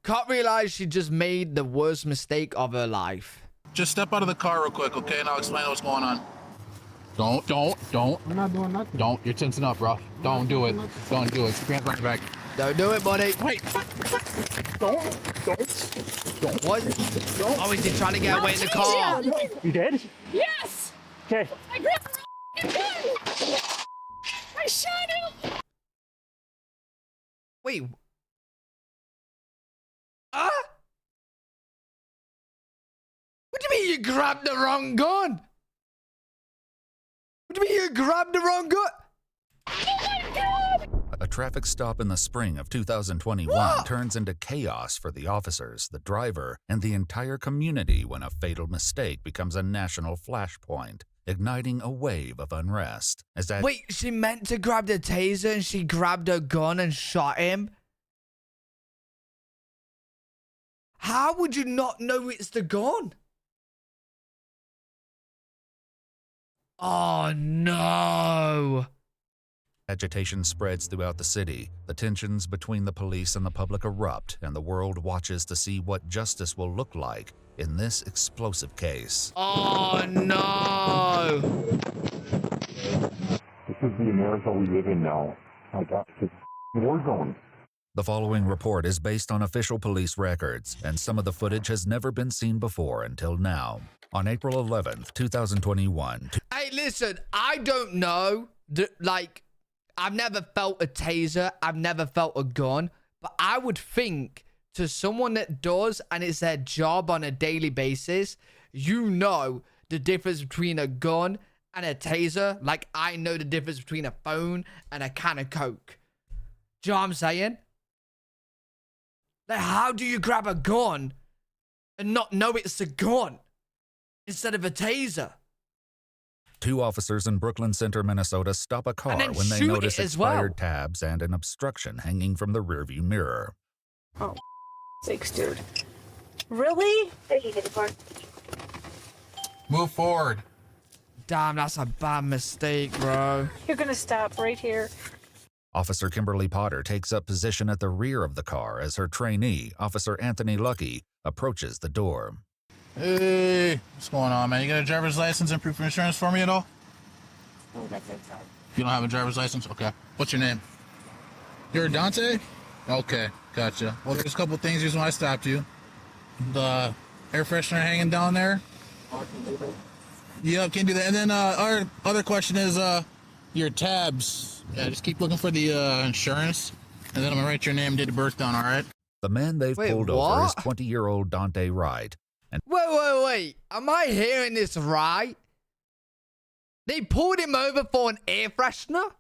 Can't realize she just made the worst mistake of her life. Just step out of the car real quick, okay? And I'll explain what's going on. Don't. I'm not doing nothing. Don't. You're tensing up, bro. Don't do it. Don't do it. Keep your hands behind your back. Don't do it, buddy. Wait. Don't. What? Oh, is he trying to get away in the car? You did? Yes! Okay. I grabbed the gun! I shot him! Wait. What do you mean you grabbed the wrong gun? What do you mean you grabbed the wrong gun? Oh my God! A traffic stop in the spring of 2021 What? turns into chaos for the officers, the driver, and the entire community when a fatal mistake becomes a national flashpoint, igniting a wave of unrest. Wait, she meant to grab the taser and she grabbed her gun and shot him? How would you not know it's the gun? Oh no. Agitation spreads throughout the city. The tensions between the police and the public erupt, and the world watches to see what justice will look like in this explosive case. Oh no. This is the America we live in now. My God, it's a war zone. The following report is based on official police records, and some of the footage has never been seen before until now. On April 11th, 2021... Hey, listen, I don't know. I've never felt a taser. I've never felt a gun. But I would think to someone that does, and it's their job on a daily basis, you know the difference between a gun and a taser. Like, I know the difference between a phone and a can of Coke. Do you know what I'm saying? Like, how do you grab a gun and not know it's a gun instead of a taser? Two officers in Brooklyn Center, Minnesota stop a car when they notice expired tabs and an obstruction hanging from the rearview mirror. Oh, sakes, dude. Really? Move forward. Damn, that's a bad mistake, bro. You're gonna stop right here. Officer Kimberly Potter takes up position at the rear of the car as her trainee, Officer Anthony Lucky, approaches the door. Hey, what's going on, man? You got a driver's license and proof of insurance for me at all? You don't have a driver's license? Okay. What's your name? You're Dante? Okay, gotcha. Well, there's a couple things reason why I stopped you. The air freshener hanging down there. Yeah, can't do that. And then our other question is your tabs. Yeah, just keep looking for the insurance, and then I'm gonna write your name and date of birth down. All right? The man they've pulled over is 20-year-old Dante Wright. And Wait. Am I hearing this right? They pulled him over for an air freshener?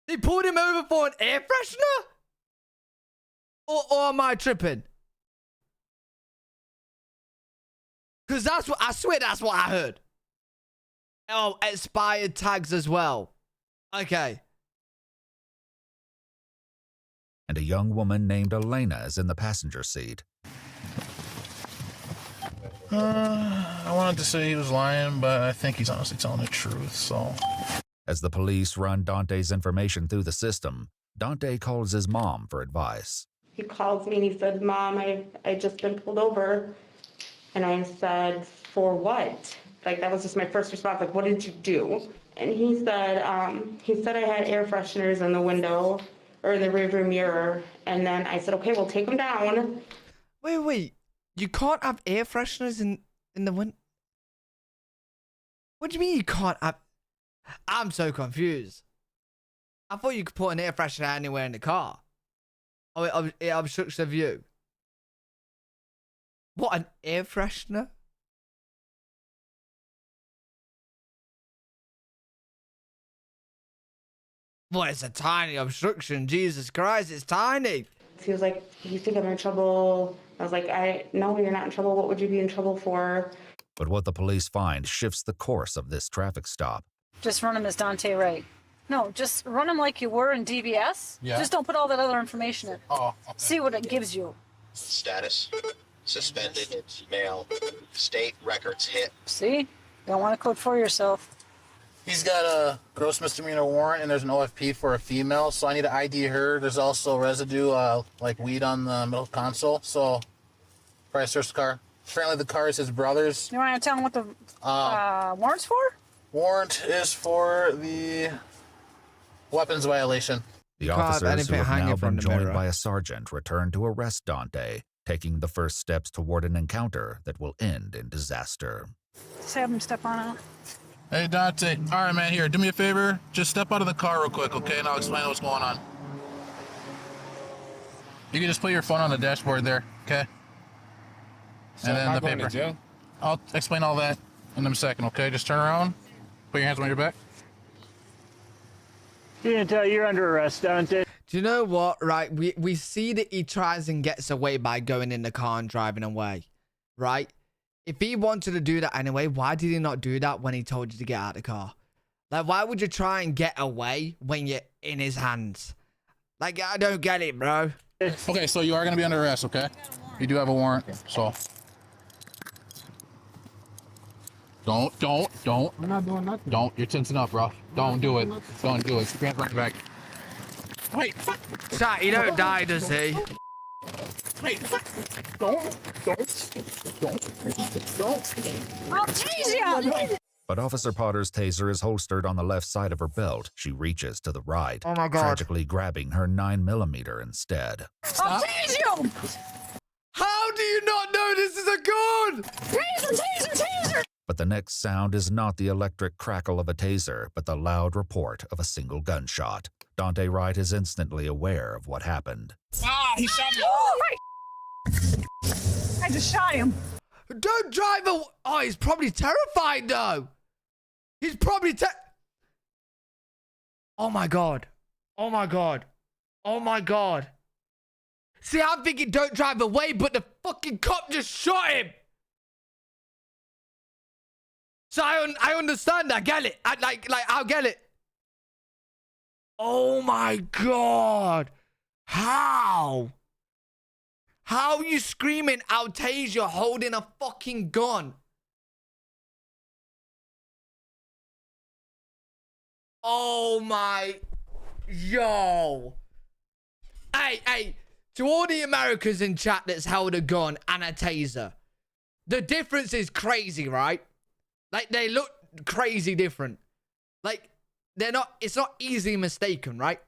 They pulled him over for an air freshener? Or am I tripping? Because I swear that's what I heard. Oh, expired tags as well. Okay. and a young woman named Elena is in the passenger seat. I wanted to say he was lying, but I think he's honestly telling the truth, so... As the police run Dante's information through the system, Dante calls his mom for advice. He calls me and he said, "Mom, I just been pulled over." And I said, "For what?" Like, that was just my first response. Like, what did you do? And he said I had air fresheners in the window or the rearview mirror. And then I said, "Okay, we'll take them down." Wait. You can't have air fresheners in the window? What do you mean you can't have... I'm so confused. I thought you could put an air freshener anywhere in the car. Oh, it obstructs the view. What, an air freshener? What, it's a tiny obstruction. Jesus Christ, it's tiny. He was like, "You think I'm in trouble?" I was like, "No, you're not in trouble. What would you be in trouble for?" But what the police find shifts the course of this traffic stop. Just run him as Dante Wright. No, just run him like you were in DBS. Yeah. Just don't put all that other information in. Oh, okay. See what it gives you. Status, suspended, mail, state records hit. See? Don't want to code for yourself. He's got a gross misdemeanor warrant, and there's an OFP for a female, so I need to ID her. There's also residue, like weed on the middle console, so probably search the car. Apparently the car is his brother's. You want to tell him what the warrant's for? Warrant is for the weapons violation. The Can't have officers, who anything have hanging now from been the joined mirror. by a sergeant, return to arrest Dante, taking the first steps toward an encounter that will end in disaster. Just have him step on out. Hey, Dante. All right, man, here, do me a favor. Just step out of the car real quick, okay, and I'll explain what's going on. You can just put your phone on the dashboard there, okay? So and then am I the going paper. to jail? I'll explain all that in a second, okay? Just turn around, put your hands on your back. You're under arrest, Dante. Do you know what? Right, we see that he tries and gets away by going in the car and driving away, right? If he wanted to do that anyway, why did he not do that when he told you to get out of the car? Like, why would you try and get away when you're in his hands? Like, I don't get it, bro. Okay, so you are going to be under arrest, okay? You do have a warrant, so. Don't. I'm not doing nothing. Don't. You're tensing up, bro. Don't do it. Don't do it. Keep your hands on your back. Wait. Chat, he don't die, does he? Wait. I'll tease you! But Officer Potter's taser is holstered on the left side of her belt. She reaches to the right, Oh my God. tragically grabbing her 9mm instead. I'll tease you! How do you not know this is a gun? Taser, taser, taser! But the next sound is not the electric crackle of a taser, but the loud report of a single gunshot. Dante Wright is instantly aware of what happened. Ah, he shot me. Oh, my! I just shot him. Don't drive a... Oh, he's probably terrified, though. He's probably Oh, my God. Oh, my God. Oh, my God. See, I'm thinking don't drive away, but the fucking cop just shot him. So I understand. I get it. I'll get it. Oh, my God. How? How are you screaming out taser holding a fucking gun? Oh my... Yo. Hey, to all the Americans in chat that's held a gun and a taser, the difference is crazy, right? Like, they look crazy different. Like, it's not easily mistaken, right?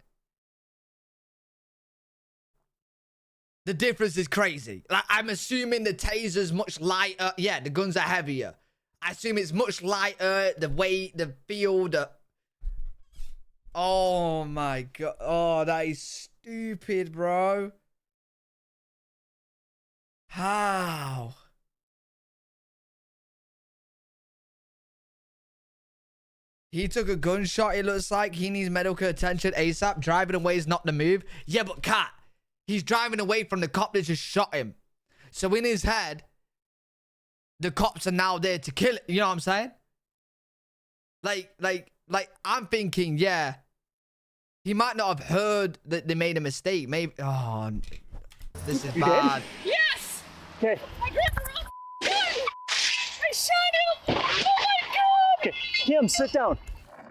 The difference is crazy. Like, I'm assuming the taser's much lighter. Yeah, the guns are heavier. I assume it's much lighter. The weight, the feel, Oh my God. Oh, that is stupid, bro. How? He took a gunshot, it looks like. He needs medical attention ASAP. Driving away is not the move. Yeah, but Kat, he's driving away from the cop that just shot him. So in his head, the cops are now there to kill it. You know what I'm saying? Like, I'm thinking, yeah, he might not have heard that they made a mistake. Maybe, oh, this is bad. Yes! Okay. I grabbed the wrong gun! I shot him! Oh my God! Okay. Kim, sit down.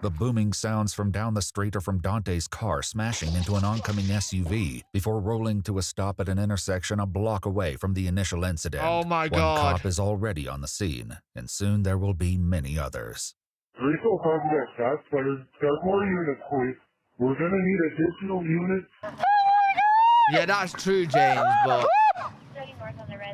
The booming sounds from down the street are from Dante's car smashing into an oncoming SUV before rolling to a stop at an intersection a block away from the initial incident. Oh my One God. cop is already on the scene, and soon there will be many others. Refill contact shots fired. Start more units, please. We're gonna need additional units. Yeah, that's true, James, but... Starting north on the red.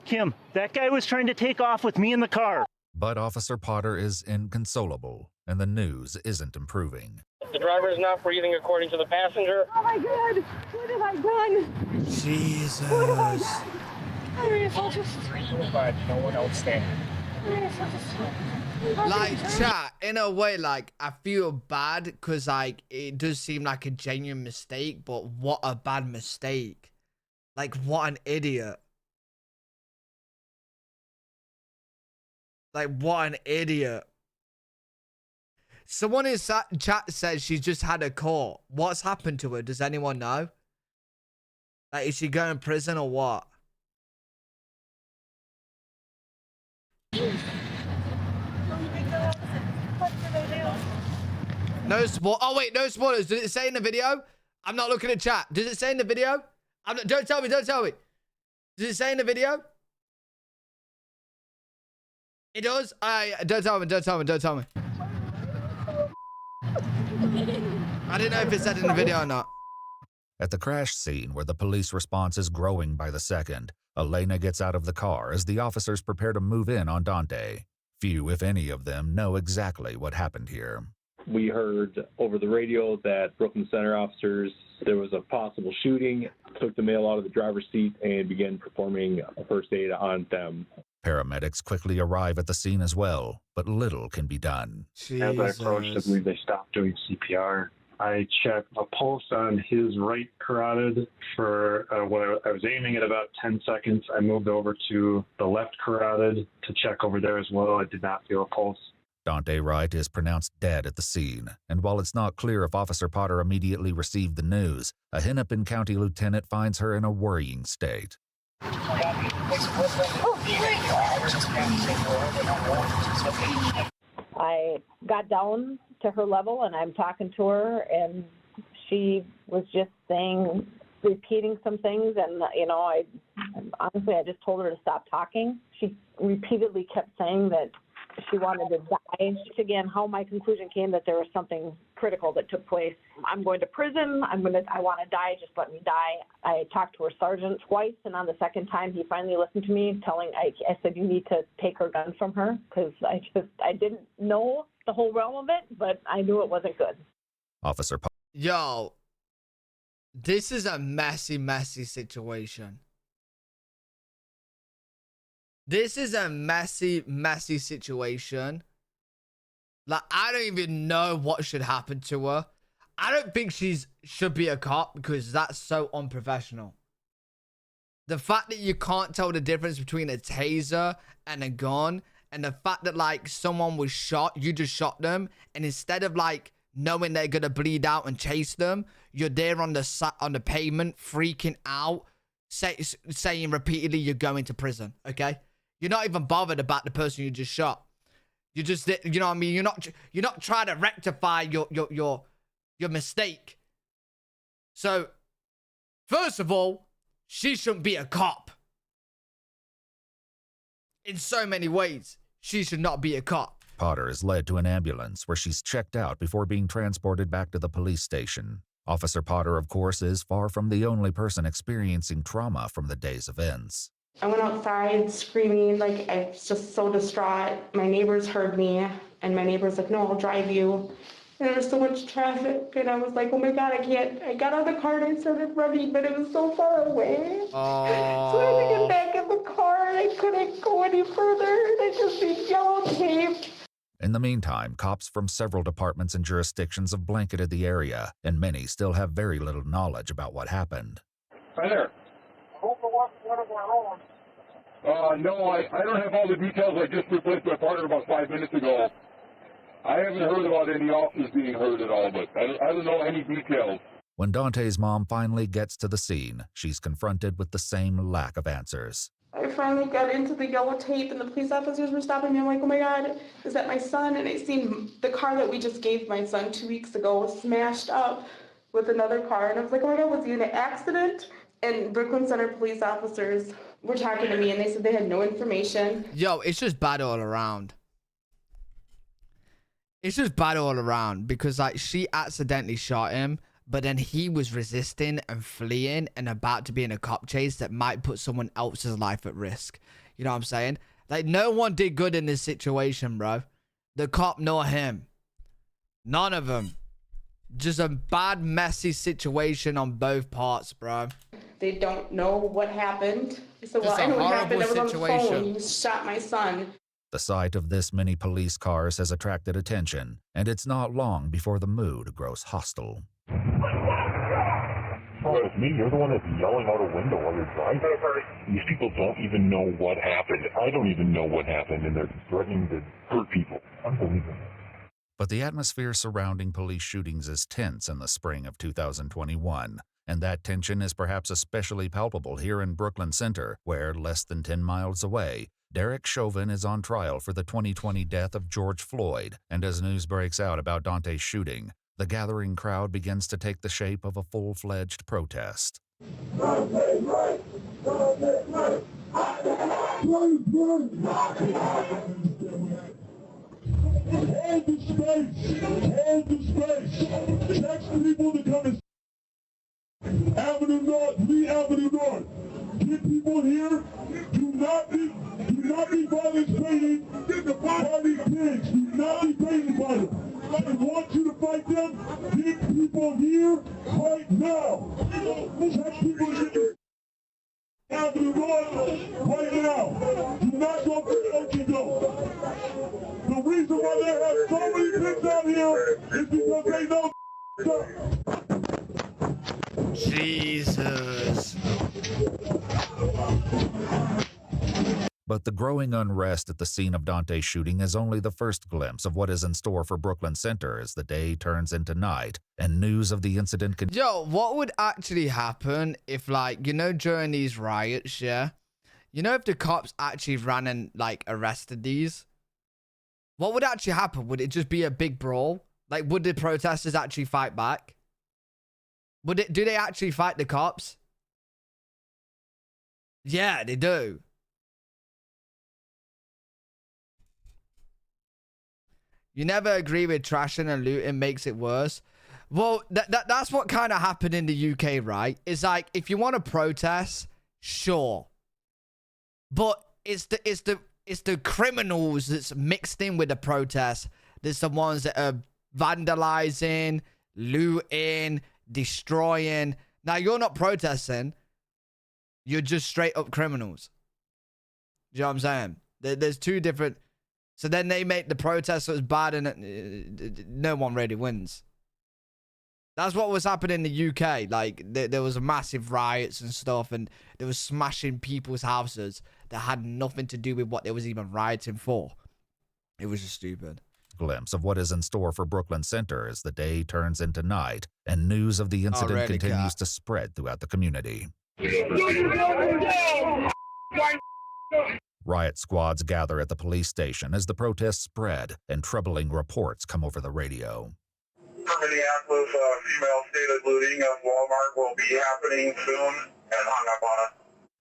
Kim, that guy was trying to take off with me in the car. But Officer Potter is inconsolable, and the news isn't improving. The driver is not breathing according to the passenger. Oh my God! What have I done? Jesus. Marius, I'll just... But no one else can. Marius, I'll just... Like, chat, in a way, like, I feel bad because, like, it does seem like a genuine mistake, but what a bad mistake. Like, what an idiot. Like, what an idiot. Someone in chat says she's just had a call. What's happened to her? Does anyone know? Like, is she going to prison or what? No spoil. Oh wait, no spoilers. Did it say in the video? I'm not looking at chat. Does it say in the video? I'm not, don't tell me. Don't tell me. Does it say in the video? It does. Don't tell me. Don't tell me. Don't tell me. I didn't know if it said in the video or not. At the crash scene, where the police response is growing by the second, Elena gets out of the car as the officers prepare to move in on Dante. Few, if any of them, know exactly what happened here. We heard over the radio that Brooklyn Center officers, there was a possible shooting, took the male out of the driver's seat and began performing a first aid on them. Paramedics quickly arrive at the scene as well, but little can be done. As I approached, I believe they stopped doing CPR. I checked a pulse on his right carotid for when I was aiming at about 10 seconds. I moved over to the left carotid to check over there as well. I did not feel a pulse. Dante Wright is pronounced dead at the scene, and while it's not clear if Officer Potter immediately received the news, a Hennepin County lieutenant finds her in a worrying state. I got down to her level and I'm talking to her, and she was just repeating some things, and honestly I just told her to stop talking. She repeatedly kept saying that she wanted to die. Again, how my conclusion came that there was something critical that took place. I'm going to prison. I want to die. Just let me die. I talked to her sergeant twice, and on the second time, he finally listened to me. I said, you need to take her gun from her, because I didn't know the whole realm of it, but I knew it wasn't good. Yo, this is a messy, messy situation. This is a messy, messy situation. Like, I don't even know what should happen to her. I don't think should be a cop, because that's so unprofessional. The fact that you can't tell the difference between a taser and a gun, and the fact that, like, someone was shot, you just shot them, and instead of, like, knowing they're gonna bleed out and chase them, you're there on the pavement freaking out, saying repeatedly you're going to prison. Okay, you're not even bothered about the person you just shot. You just, you know what I mean? You're not trying to rectify your mistake. So, first of all, she shouldn't be a cop. In so many ways, she should not be a cop. Potter is led to an ambulance where she's checked out before being transported back to the police station. Officer Potter, of course, is far from the only person experiencing trauma from the day's events. I went outside screaming, like I was just so distraught. My neighbors heard me, and my neighbor's like, no, I'll drive you. And there was so much traffic, and I was like, oh my God, I can't. I got out of the car and I started running, but it was so far away. So I had to get back in the car, and I couldn't go any further. I just need yellow tape. In the meantime, cops from several departments and jurisdictions have blanketed the area, and many still have very little knowledge about what happened. Hi there. No, I don't have all the details. I just replaced my partner about 5 minutes ago. I haven't heard about any officers being hurt at all, but I don't know any details. When Dante's mom finally gets to the scene, she's confronted with the same lack of answers. I finally got into the yellow tape, and the police officers were stopping me. I'm like, oh my God, is that my son? And I seen the car that we just gave my son 2 weeks ago was smashed up with another car. And I was like, oh my God, was he in an accident? And Brooklyn Center police officers were talking to me, and they said they had no information. Yo, it's just bad all around. It's just bad all around, because, like, she accidentally shot him, but then he was resisting and fleeing and about to be in a cop chase that might put someone else's life at risk. You know what I'm saying? Like, no one did good in this situation, bro. The cop nor him. None of them. Just a bad, messy situation on both parts, bro. They don't know what happened. I said, well, I know what happened. I was on the phone. You shot my son. The sight of this many police cars has attracted attention, and it's not long before the mood grows hostile. Oh, it's me. You're the one that's yelling out a window while you're driving. These people don't even know what happened. I don't even know what happened, and they're threatening to hurt people. Unbelievable. But the atmosphere surrounding police shootings is tense in the spring of 2021, and that tension is perhaps especially palpable here in Brooklyn Center, where, less than 10 miles away, Derek Chauvin is on trial for the 2020 death of George Floyd, and as news breaks out about Dante's shooting, the gathering crowd begins to take the shape of a full-fledged protest. Dante's right! Dante's right! Hold the space! Hold the space! Text people to come and Avenue North, Lee Avenue North. Get people here. Do not be violence painted. Get the party pigs. Do not be painted by them. I want you to fight them. Get people here right now. Text people to get Avenue North right now. Do not go for Ocho. The reason why they have so many pigs out here is because they know Jesus. But the growing unrest at the scene of Dante's shooting is only the first glimpse of what is in store for Brooklyn Center as the day turns into night and news of the incident Yo, what would actually happen if, like, you know, during these riots, yeah? You know, if the cops actually ran and, like, arrested these? What would actually happen? Would it just be a big brawl? Like, would the protesters actually fight back? Do they actually fight the cops? Yeah, they do. You never agree with trashing and looting makes it worse. Well, that's what kind of happened in the UK, right? It's like, if you want to protest, sure. But it's the criminals that's mixed in with the protests. There's the ones that are vandalizing, looting, destroying. Now, you're not protesting. You're just straight up criminals. You know what I'm saying? There's two different... So then they make the protesters bad and no one really wins. That's what was happening in the UK. Like, there was massive riots and stuff, and they were smashing people's houses that had nothing to do with what they was even rioting for. It was just stupid. Glimpse of what is in store for Brooklyn Center as the day turns into night and news of the incident continues to spread throughout the community. Riot squads gather at the police station as the protests spread and troubling reports come over the radio. Minneapolis, female stated looting of Walmart will be happening soon, and hung up on it.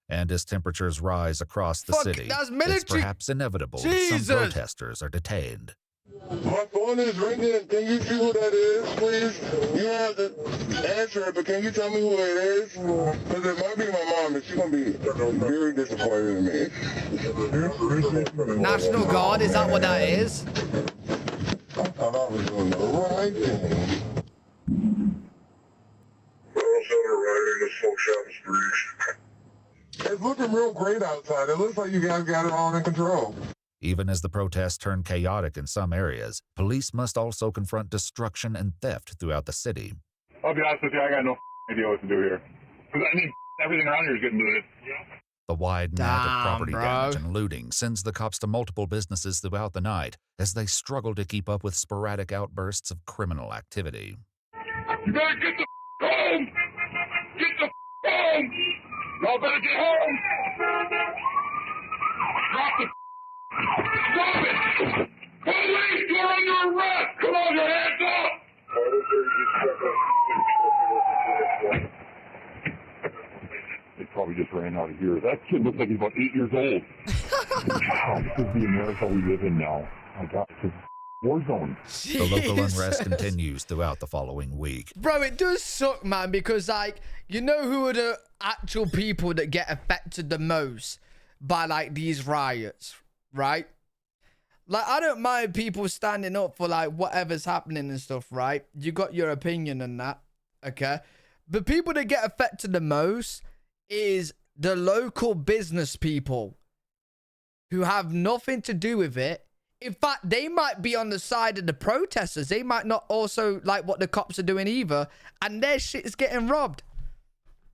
And as temperatures rise across the city, it's perhaps inevitable that some protesters are detained. My phone is ringing. Can you see who that is, please? You don't have to answer it, but can you tell me who it is? Because it might be my mom, and she's going to be very disappointed in me. National Guard, is that what that is? I thought I was doing the right thing. It's looking real great outside. It looks like you guys got it all in control. Even as the protests turn chaotic in some areas, police must also confront destruction and theft throughout the city. I'll be honest with you, I got no idea what to do here. Because I mean, everything around here is getting looted. The wide net of property damage and looting sends the cops to multiple businesses throughout the night as they struggle to keep up with sporadic outbursts of criminal activity. You better get the home! Get the home! Y'all better get home! Drop the Stop it! Police, you're under arrest! Come on, your hands up! They probably just ran out of here. That kid looks like he's about 8 years old. Wow, this is the America we live in now. I got to war zone. The local unrest continues throughout the following week. Bro, it does suck, man, because, like, you know who are the actual people that get affected the most by, like, these riots, right? Like, I don't mind people standing up for, like, whatever's happening and stuff, right? You got your opinion on that, okay? But people that get affected the most is the local business people who have nothing to do with it. In fact, they might be on the side of the protesters. They might not also like what the cops are doing either. And their shit is getting robbed.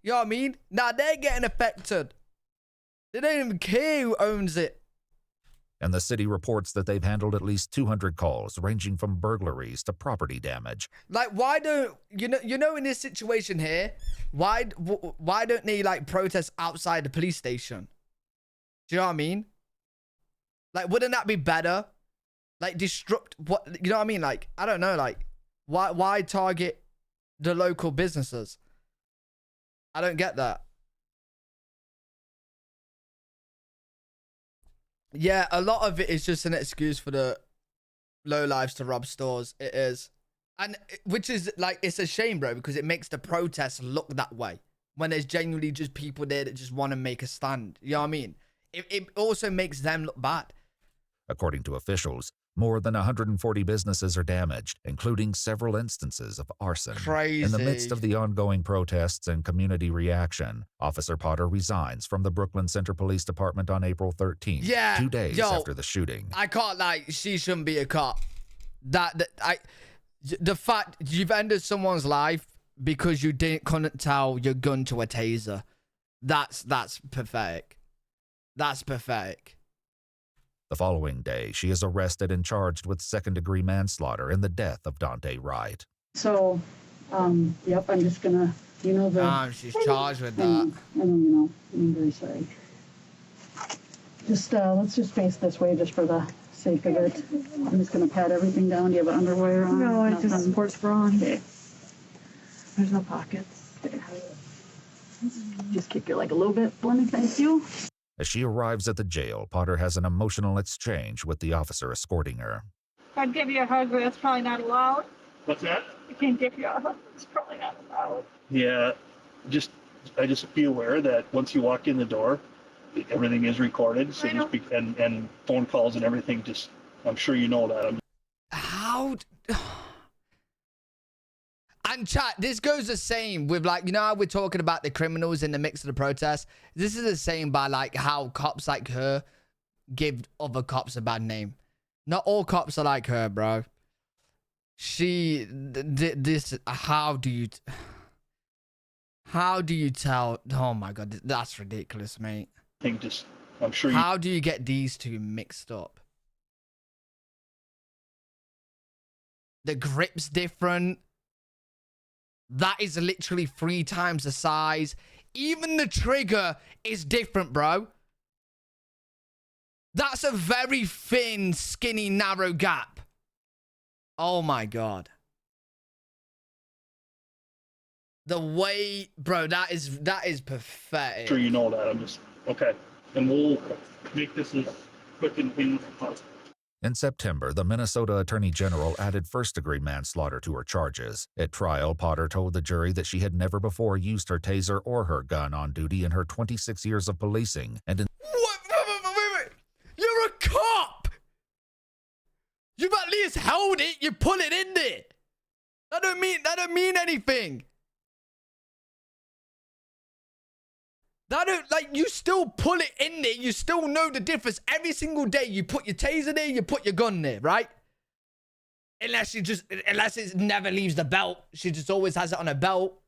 You know what I mean? Now they're getting affected. They don't even care who owns it. And the city reports that they've handled at least 200 calls, ranging from burglaries to property damage. Like, why don't you know in this situation here, why don't they like protest outside the police station? Do you know what I mean? Like, wouldn't that be better? Like, disrupt what, you know what I mean? Like, I don't know, like, why target the local businesses? I don't get that. Yeah, a lot of it is just an excuse for the lowlifes to rob stores. It is. And which is like, it's a shame, bro, because it makes the protests look that way when there's genuinely just people there that just want to make a stand. You know what I mean? It also makes them look bad. According to officials, more than 140 businesses are damaged, including several instances of arson. Crazy. In the midst of the ongoing protests and community reaction, Officer Potter resigns from the Brooklyn Center Police Department on April 13th, Yeah, 2 days yo, after the shooting. I can't, like, she shouldn't be a cop. The fact you've ended someone's life because you couldn't tell your gun to a taser, that's pathetic. That's pathetic. The following day, she is arrested and charged with second-degree manslaughter in the death of Dante Wright. So, yep, I'm just gonna, She's charged with that. I don't know. I'm very sorry. Just, let's just face this way just for the sake of it. I'm just gonna pat everything down. Do you have underwear on? No, it's just sports bra on. Okay. There's no pockets. Okay. Just kick your leg a little bit for me, thank you. As she arrives at the jail, Potter has an emotional exchange with the officer escorting her. I'd give you a hug, but that's probably not allowed. What's that? I can't give you a hug. It's probably not allowed. Yeah, I just be aware that once you walk in the door, everything is recorded. So just and phone calls and everything. Just, I'm sure you know that. How? And chat, this goes the same with, like, you know how we're talking about the criminals in the mix of the protest? This is the same by, like, how cops like her give other cops a bad name. Not all cops are like her, bro. How do you tell? Oh my god, that's ridiculous, mate. I'm sure How do you get these two mixed up? The grip's different. That is literally 3 times the size. Even the trigger is different, bro. That's a very thin, skinny, narrow gap. Oh my god. The way, bro, that is pathetic. I'm sure you know that. I'm just, okay. And we'll make this as quick and painless as possible. In September, the Minnesota Attorney General added first-degree manslaughter to her charges. At trial, Potter told the jury that she had never before used her taser or her gun on duty in her 26 years of policing, and in Wait. You're a cop! You've at least held it, you put it in there. That don't mean anything. That don't, like, you still pull it in there. You still know the difference. Every single day, you put your taser there, you put your gun there, right? Unless it never leaves the belt. She just always has it on her belt.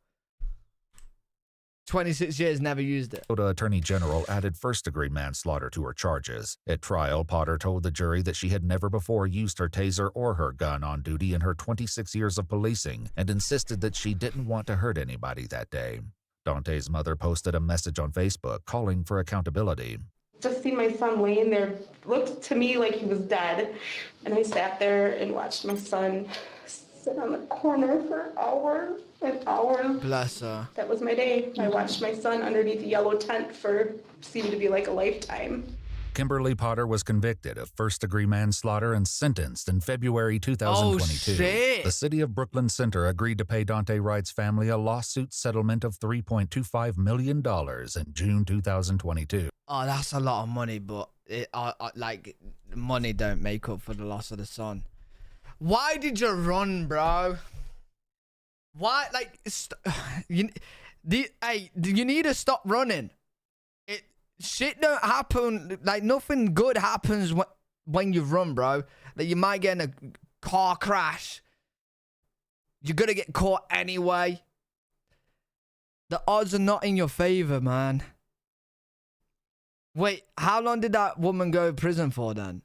26 years, never used it. Minnesota Attorney General added first-degree manslaughter to her charges. At trial, Potter told the jury that she had never before used her taser or her gun on duty in her 26 years of policing, and insisted that she didn't want to hurt anybody that day. Dante's mother posted a message on Facebook calling for accountability. Just seen my son laying there, looked to me like he was dead. And I sat there and watched my son sit on the corner for hours and hours. Bless her. That was my day. I watched my son underneath a yellow tent for seemed to be like a lifetime. Kimberly Potter was convicted of first-degree manslaughter and sentenced in February 2022. Oh, shit. The city of Brooklyn Center agreed to pay Dante Wright's family a lawsuit settlement of $3.25 million in June 2022. Oh, that's a lot of money, but money don't make up for the loss of the son. Why did you run, bro? Why, like, you need to stop running. Shit don't happen, like, nothing good happens when you run, bro. Like, you might get in a car crash. You're gonna get caught anyway. The odds are not in your favor, man. Wait, how long did that woman go to prison for then?